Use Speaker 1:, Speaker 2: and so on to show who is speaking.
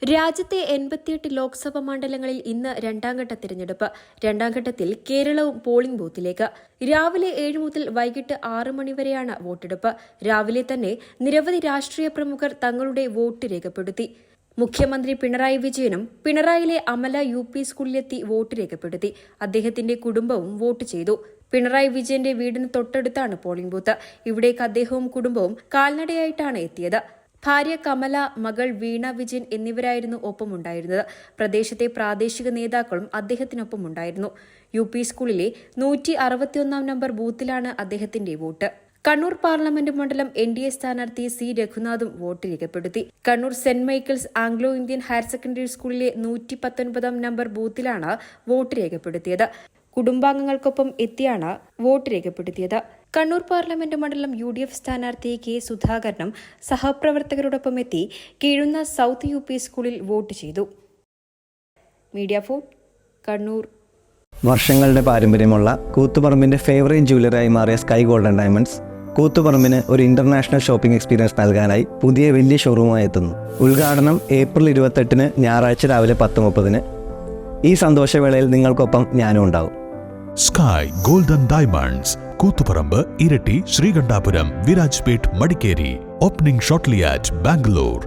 Speaker 1: രാജ്യത്തെ 88 ലോക്സഭാ മണ്ഡലങ്ങളിൽ ഇന്ന് രണ്ടാംഘട്ട തിരഞ്ഞെടുപ്പ്. രണ്ടാംഘട്ടത്തിൽ കേരളവും പോളിംഗ് ബൂത്തിലേക്ക്. രാവിലെ 7 മുതൽ വൈകിട്ട് 6 മണിവരെയാണ് വോട്ടെടുപ്പ്. രാവിലെ തന്നെ നിരവധി രാഷ്ട്രീയ പ്രമുഖർ തങ്ങളുടെ വോട്ട് രേഖപ്പെടുത്തി. മുഖ്യമന്ത്രി പിണറായി വിജയനും പിണറായിലെ അമല UP സ്കൂളിലെത്തി വോട്ട് രേഖപ്പെടുത്തി. അദ്ദേഹത്തിന്റെ കുടുംബവും വോട്ട് ചെയ്തു. പിണറായി വിജയന്റെ വീടിന് തൊട്ടടുത്താണ് പോളിംഗ് ബൂത്ത്. ഇവിടേക്ക് അദ്ദേഹവും കുടുംബവും കാൽനടയായിട്ടാണ് എത്തിയത്. ഭാര്യ കമല, മകൾ വീണ വിജയൻ എന്നിവരായിരുന്നു ഒപ്പമുണ്ടായിരുന്നത്. പ്രദേശത്തെ പ്രാദേശിക നേതാക്കളും അദ്ദേഹത്തിനൊപ്പമുണ്ടായിരുന്നു. UP സ്കൂളിലെ 161 നമ്പർ ബൂത്തിലാണ് അദ്ദേഹത്തിന്റെ വോട്ട്. കണ്ണൂർ പാർലമെന്റ് മണ്ഡലം NDA സ്ഥാനാർത്ഥി C രഘുനാഥും വോട്ട് രേഖപ്പെടുത്തി. Kannur saint Michael's Anglo Indian higher secondary സ്കൂളിലെ 119 നമ്പർ ബൂത്തിലാണ് വോട്ട് രേഖപ്പെടുത്തിയത്. കുടുംബാംഗങ്ങൾക്കൊപ്പം എത്തിയാണ് വോട്ട് രേഖപ്പെടുത്തിയത്. കണ്ണൂർ പാർലമെന്റ് മണ്ഡലം UDF സ്ഥാനാർത്ഥി K സുധാകരനും സഹപ്രവർത്തകരോടൊപ്പം എത്തി കീഴുന്ന സൌത്ത് UP സ്കൂളിൽ വോട്ട് ചെയ്തു. Media for Kannur.
Speaker 2: വർഷങ്ങളുടെ പാരമ്പര്യമുള്ള കൂത്തുപറമ്പിന്റെ ഫേവറേറ്റ് ജ്വല്ലറായി മാറിയ സ്കൈ ഗോൾഡൻ ഡയമണ്ട്സ് കൂത്തുപറമ്പിന് ഒരു ഇന്റർനാഷണൽ ഷോപ്പിംഗ് എക്സ്പീരിയൻസ് നൽകാനായി പുതിയ വലിയ ഷോറൂമായി എത്തുന്നു. ഉദ്ഘാടനം ഏപ്രിൽ 28 ഞായറാഴ്ച രാവിലെ 10:30. ഈ സന്തോഷവേളയിൽ നിങ്ങൾക്കൊപ്പം ഞാനും ഉണ്ടാവും.
Speaker 3: Sky golden diamonds, Koothuparamba, Iritty, Sreekandapuram, Virajpet, Madikeri. Opening shortly at Bangalore.